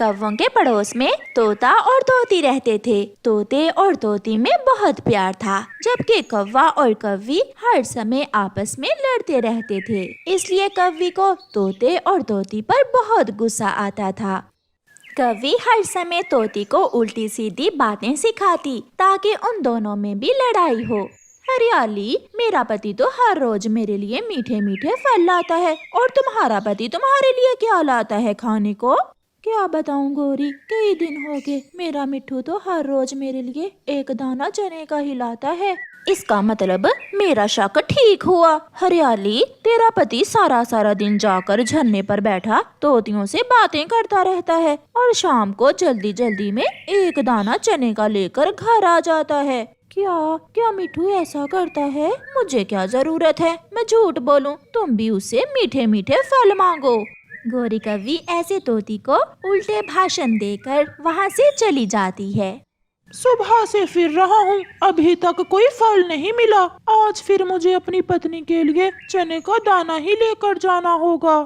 कौवों के पड़ोस में तोता और तोती रहते थे। तोते और तोती में बहुत प्यार था, जबकि कौवा और कौवी हर समय आपस में लड़ते रहते थे। इसलिए कौवी को तोते और तोती पर बहुत गुस्सा आता था। कौवी हर समय तोती को उल्टी सीधी बातें सिखाती ताकि उन दोनों में भी लड़ाई हो। हरियाली, मेरा पति तो हर रोज मेरे लिए मीठे मीठे फल लाता है और तुम्हारा पति तुम्हारे लिए क्या लाता है खाने को? क्या बताऊं गौरी, कई दिन हो गए मेरा मिट्ठू तो हर रोज मेरे लिए एक दाना चने का ही लाता है। इसका मतलब मेरा शक ठीक हुआ। हरियाली, तेरा पति सारा सारा दिन जाकर झरने पर बैठा तोतियों से बातें करता रहता है और शाम को जल्दी जल्दी में एक दाना चने का लेकर घर आ जाता है। क्या मिट्ठू ऐसा करता है? मुझे क्या जरूरत है मैं झूठ बोलूं? तुम भी उससे मीठे मीठे फल मांगो। गौरी कौवी ऐसे तोती को उल्टे भाषण देकर वहाँ से चली जाती है। सुबह से फिर रहा हूँ, अभी तक कोई फल नहीं मिला। आज फिर मुझे अपनी पत्नी के लिए चने का दाना ही लेकर जाना होगा।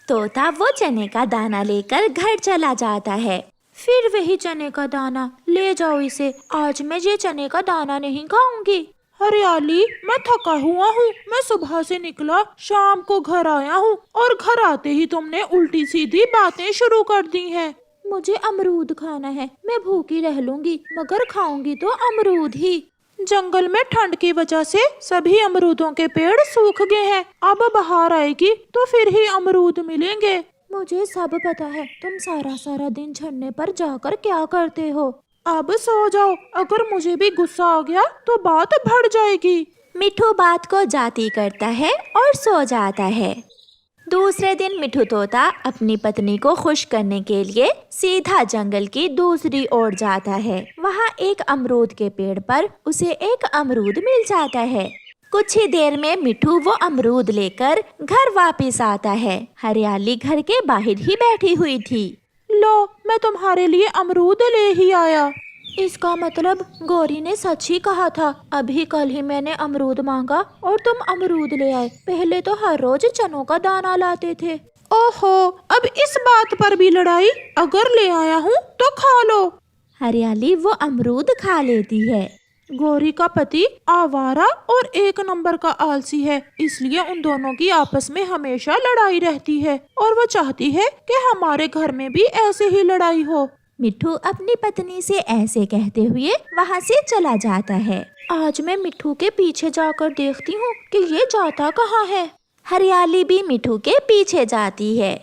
तोता वो चने का दाना लेकर घर चला जाता है। फिर वही चने का दाना, ले जाओ इसे, आज मैं ये चने का दाना नहीं खाऊंगी। हरियाली, मैं थका हुआ हूँ, मैं सुबह से निकला, शाम को घर आया हूँ और घर आते ही तुमने उल्टी सीधी बातें शुरू कर दी हैं। मुझे अमरूद खाना है, मैं भूखी रह लूंगी मगर खाऊंगी तो अमरूद ही। जंगल में ठंड की वजह से सभी अमरूदों के पेड़ सूख गए हैं, अब बहार आएगी तो फिर ही अमरूद मिलेंगे। मुझे सब पता है, तुम सारा सारा दिन झरने पर जाकर क्या करते हो। अब सो जाओ, अगर मुझे भी गुस्सा आ गया तो बात बढ़ जाएगी। मिट्ठू बात को जाती करता है और सो जाता है। दूसरे दिन मिट्ठू तोता अपनी पत्नी को खुश करने के लिए सीधा जंगल की दूसरी ओर जाता है। वहाँ एक अमरूद के पेड़ पर उसे एक अमरूद मिल जाता है। कुछ ही देर में मिट्ठू वो अमरूद लेकर घर वापस आता है। हरियाली घर के बाहर ही बैठी हुई थी। लो, मैं तुम्हारे लिए अमरूद ले ही आया। इसका मतलब गौरी ने सच ही कहा था। अभी कल ही मैंने अमरूद मांगा और तुम अमरूद ले आए। पहले तो हर रोज चनों का दाना लाते थे। ओहो, अब इस बात पर भी लड़ाई? अगर ले आया हूँ तो खा लो। हरियाली वो अमरूद खा लेती है। गौरी का पति आवारा और एक नंबर का आलसी है, इसलिए उन दोनों की आपस में हमेशा लड़ाई रहती है और वो चाहती है कि हमारे घर में भी ऐसे ही लड़ाई हो। मिट्ठू अपनी पत्नी से ऐसे कहते हुए वहाँ से चला जाता है। आज मैं मिट्ठू के पीछे जाकर देखती हूँ कि ये जाता कहाँ है। हरियाली भी मिट्ठू के पीछे जाती है।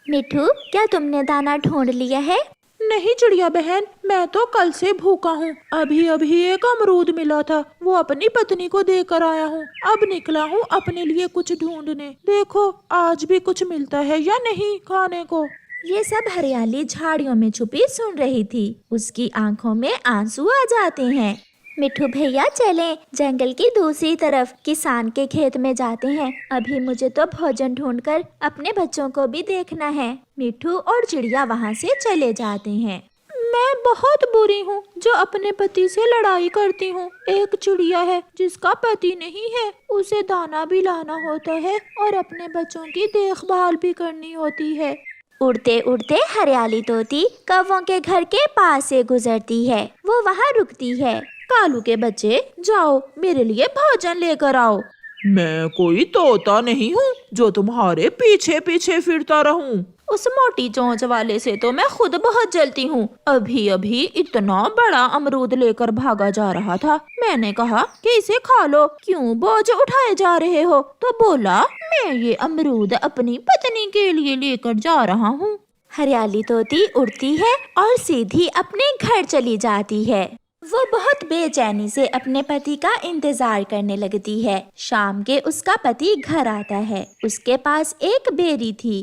मिट्ठू, क्या तुमने दाना ढूंढ लिया है? नहीं चिड़िया बहन, मैं तो कल से भूखा हूँ। अभी अभी एक अमरूद मिला था, वो अपनी पत्नी को देकर आया हूँ। अब निकला हूँ अपने लिए कुछ ढूंढने। देखो आज भी कुछ मिलता है या नहीं खाने को। ये सब हरियाली झाड़ियों में छुपी सुन रही थी। उसकी आंखों में आंसू आ जाते हैं। मिट्ठू भैया चलें, जंगल की दूसरी तरफ किसान के खेत में जाते हैं। अभी मुझे तो भोजन ढूंढकर अपने बच्चों को भी देखना है। मिट्ठू और चिड़िया वहाँ से चले जाते हैं। मैं बहुत बुरी हूँ जो अपने पति से लड़ाई करती हूँ। एक चिड़िया है जिसका पति नहीं है, उसे दाना भी लाना होता है और अपने बच्चों की देखभाल भी करनी होती है। उड़ते उड़ते हरियाली तोती कौवों के घर के पास से गुजरती है। वो वहाँ रुकती है। कालू के बच्चे, जाओ मेरे लिए भोजन लेकर आओ। मैं कोई तोता नहीं हूँ जो तुम्हारे पीछे पीछे फिरता रहूं। उस मोटी चोंच वाले से तो मैं खुद बहुत जलती हूँ। अभी अभी इतना बड़ा अमरूद लेकर भागा जा रहा था। मैंने कहा कि इसे खा लो, क्यों बोझ उठाए जा रहे हो? तो बोला, मैं ये अमरूद अपनी पत्नी के लिए लेकर जा रहा हूँ। हरियाली तोती उड़ती है और सीधी अपने घर चली जाती है। वो बहुत बेचैनी से अपने पति का इंतजार करने लगती है। शाम के उसका पति घर आता है। उसके पास एक बेरी थी।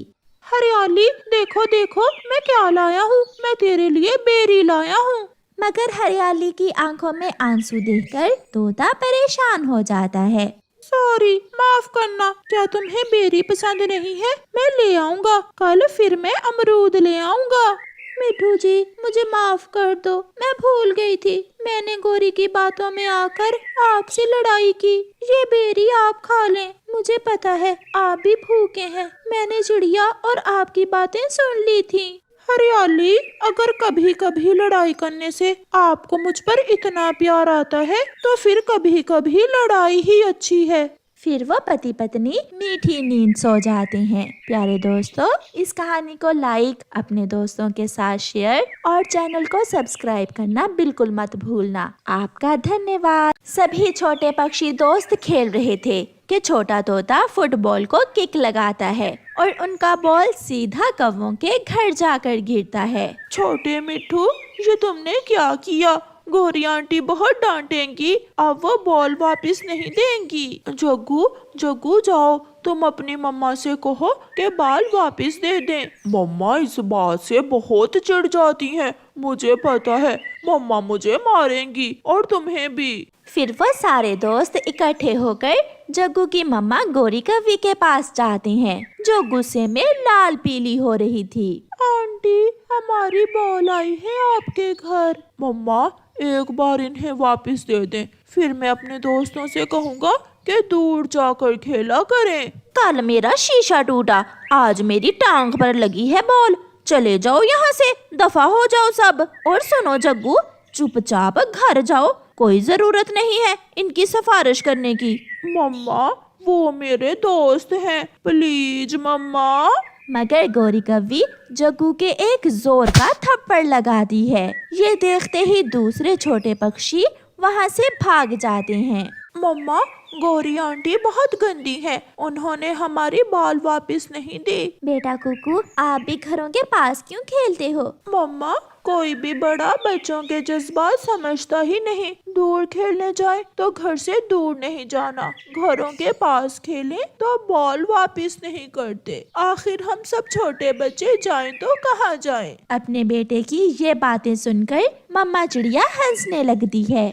हरियाली, देखो देखो मैं क्या लाया हूँ। मैं तेरे लिए बेरी लाया हूँ। मगर हरियाली की आंखों में आंसू देखकर तोता परेशान हो जाता है। सॉरी, माफ करना। क्या तुम्हें बेरी पसंद नहीं है? मैं ले आऊंगा, कल फिर मैं अमरूद ले आऊंगा। मिट्ठू जी, मुझे माफ कर दो, मैं भूल गई थी। मैंने गौरी की बातों में आकर आपसे लड़ाई की। ये बेरी आप खा लें, मुझे पता है आप भी भूखे हैं। मैंने चिड़िया और आपकी बातें सुन ली थी। हरियाली, अगर कभी कभी लड़ाई करने से आपको मुझ पर इतना प्यार आता है तो फिर कभी कभी लड़ाई ही अच्छी है। फिर वो पति पत्नी मीठी नींद सो जाते हैं। प्यारे दोस्तों, इस कहानी को लाइक, अपने दोस्तों के साथ शेयर और चैनल को सब्सक्राइब करना बिल्कुल मत भूलना। आपका धन्यवाद। सभी छोटे पक्षी दोस्त खेल रहे थे कि छोटा तोता फुटबॉल को किक लगाता है और उनका बॉल सीधा कौवों के घर जाकर गिरता है। छोटे मिट्ठू, ये तुमने क्या किया? गौरी आंटी बहुत डांटेंगी, अब वो बॉल वापस नहीं देंगी। जग्गू, जग्गू जाओ, तुम अपनी मम्मा से कहो कि बॉल वापस दे दें। मम्मा इस बात से बहुत चिढ़ जाती हैं, मुझे पता है। मम्मा मुझे मारेंगी और तुम्हें भी। फिर वो सारे दोस्त इकट्ठे होकर जग्गू की मम्मा गौरी कव्वी के पास जाते हैं, जो गुस्से में लाल पीली हो रही थी। आंटी, हमारी बॉल आई है आपके घर। मम्मा, एक बार इन्हें वापस दे दें, फिर मैं अपने दोस्तों से कहूँगा कि दूर जाकर खेला करें। कल मेरा शीशा टूटा, आज मेरी टांग पर लगी है बॉल। चले जाओ यहाँ से, दफा हो जाओ सब। और सुनो जग्गू, चुपचाप घर जाओ, कोई जरूरत नहीं है इनकी सिफारिश करने की। मम्मा, वो मेरे दोस्त हैं, प्लीज मम्मा। मगर गौरी कव्वी जग्गू के एक जोर का थप्पड़ लगाती है। ये देखते ही दूसरे छोटे पक्षी वहाँ से भाग जाते हैं। मम्मा, गौरी आंटी बहुत गंदी है, उन्होंने हमारी बॉल वापस नहीं दी। बेटा कुकू, आप भी घरों के पास क्यों खेलते हो? मम्मा, कोई भी बड़ा बच्चों के जज्बात समझता ही नहीं। दूर खेलने जाए तो घर से दूर नहीं जाना, घरों के पास खेलें तो बॉल वापस नहीं करते। आखिर हम सब छोटे बच्चे जाएं तो कहाँ जाएं? अपने बेटे की ये बातें सुनकर मम्मा चिड़िया हंसने लगती है।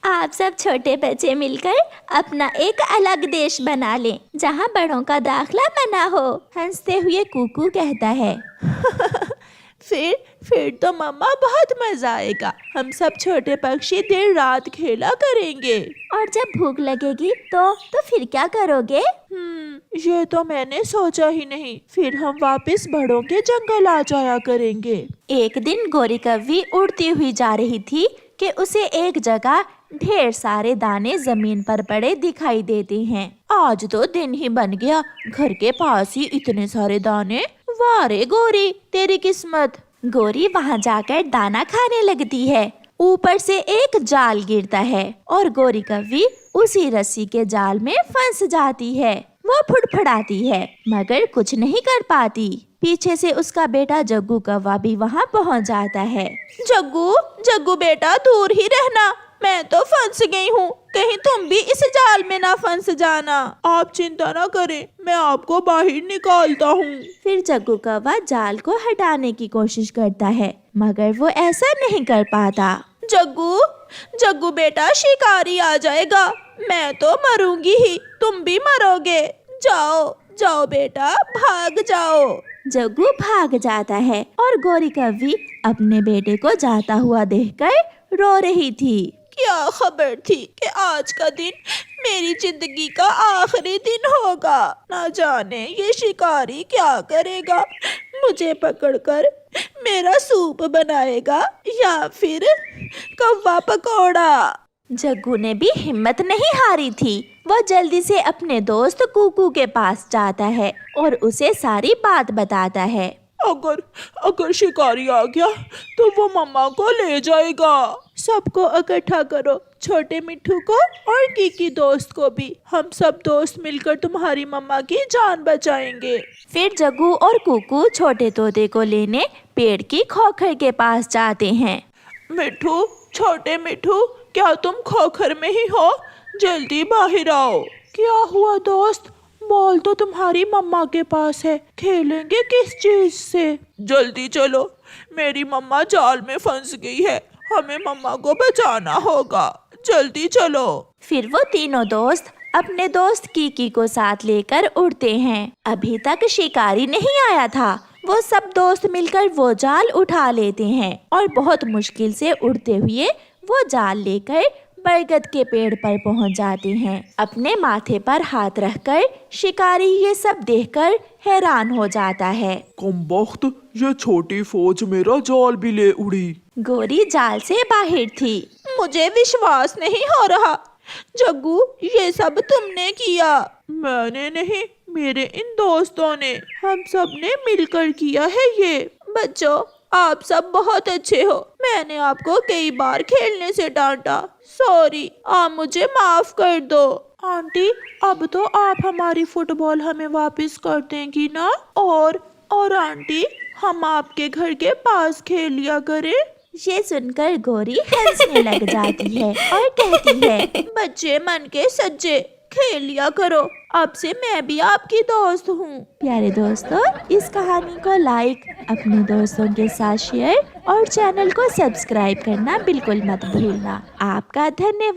आप सब छोटे बच्चे मिलकर अपना एक अलग देश बना लें, जहाँ बड़ों का दाखला मना हो। हंसते हुए कुकू कहता है। फिर तो मम्मा बहुत मजा आएगा। हम सब छोटे पक्षी देर रात खेला करेंगे। और जब भूख लगेगी तो फिर क्या करोगे? ये तो मैंने सोचा ही नहीं। फिर हम वापस बड़ों के जंगल आ जाया करेंगे। एक दिन गौरी कव्वी उड़ती हुई जा रही थी कि उसे एक जगह ढेर सारे दाने जमीन पर पड़े दिखाई देते हैं। आज तो दिन ही बन गया, घर के पास ही इतने सारे दाने। वाह रे गौरी, तेरी किस्मत। गौरी वहाँ जाकर दाना खाने लगती है। ऊपर से एक जाल गिरता है और गौरी कव्वी उसी रस्सी के जाल में फंस जाती है। वो फुड़फुड़ाती है मगर कुछ नहीं कर पाती। पीछे से उसका बेटा जग्गू कौवा भी वहाँ पहुँच जाता है। जग्गू, जग्गू बेटा, दूर ही रहना, मैं तो फंस गई हूँ, कहीं तुम भी इस जाल में ना फंस जाना। आप चिंता ना करें, मैं आपको बाहर निकालता हूँ। फिर जग्गू कौवा जाल को हटाने की कोशिश करता है मगर वो ऐसा नहीं कर पाता। जग्गू, जग्गू बेटा, शिकारी आ जाएगा, मैं तो मरूंगी ही, तुम भी मरोगे। जाओ जाओ बेटा, भाग जाओ। जग्गू भाग जाता है और गौरी कव्वी अपने बेटे को जाता हुआ देखकर रो रही थी। क्या खबर थी कि आज का दिन मेरी जिंदगी का आखिरी दिन होगा। ना जाने ये शिकारी क्या करेगा, मुझे पकड़कर मेरा सूप बनाएगा या फिर कौवा पकौड़ा। जग्गू ने भी हिम्मत नहीं हारी थी। वो जल्दी से अपने दोस्त कुकू के पास जाता है और उसे सारी बात बताता है। अगर शिकारी आ गया तो वो मम्मा को ले जाएगा। सबको इकट्ठा करो, छोटे मिट्ठू को और कीकी दोस्त को भी। हम सब दोस्त मिलकर तुम्हारी मम्मा की जान बचाएंगे। फिर जग्गू और कुकू छोटे तोते को लेने पेड़ की खोखर के पास जाते हैं। मिट्ठू, छोटे मिट्ठू, क्या तुम खोखर में ही हो? जल्दी बाहर आओ। क्या हुआ दोस्त? बॉल तो तुम्हारी मम्मा के पास है, खेलेंगे किस चीज से? जल्दी चलो, मेरी मम्मा जाल में फंस गई है, हमें मम्मा को बचाना होगा, जल्दी चलो। फिर वो तीनों दोस्त अपने दोस्त कीकी को साथ लेकर उड़ते हैं। अभी तक शिकारी नहीं आया था। वो सब दोस्त मिलकर वो जाल उठा लेते हैं और बहुत मुश्किल से उड़ते हुए वो जाल लेकर बरगद के पेड़ पर पहुंच जाते हैं। अपने माथे पर हाथ रखकर शिकारी ये सब देखकर हैरान हो जाता है। कमबख्त, ये छोटी फौज मेरा जाल भी ले उड़ी। गोरी जाल से बाहर थी। मुझे विश्वास नहीं हो रहा। जग्गू, ये सब तुमने किया? मैंने नहीं, मेरे इन दोस्तों ने, हम सब ने मिलकर किया है ये। बच्चों, आप सब बहुत अच्छे हो। मैंने आपको कई बार खेलने से डांटा। सॉरी, आप मुझे माफ कर दो। आंटी, अब तो आप हमारी फुटबॉल हमें वापस कर देंगी ना? और आंटी, हम आपके घर के पास खेल लिया करें। ये सुनकर गोरी हंसने लग जाती है और कहती है, बच्चे मन के सज्जे, खेल लिया करो। अब से मैं भी आपकी दोस्त हूँ। प्यारे दोस्तों, इस कहानी को लाइक, अपने दोस्तों के साथ शेयर और चैनल को सब्सक्राइब करना बिल्कुल मत भूलना। आपका धन्यवाद।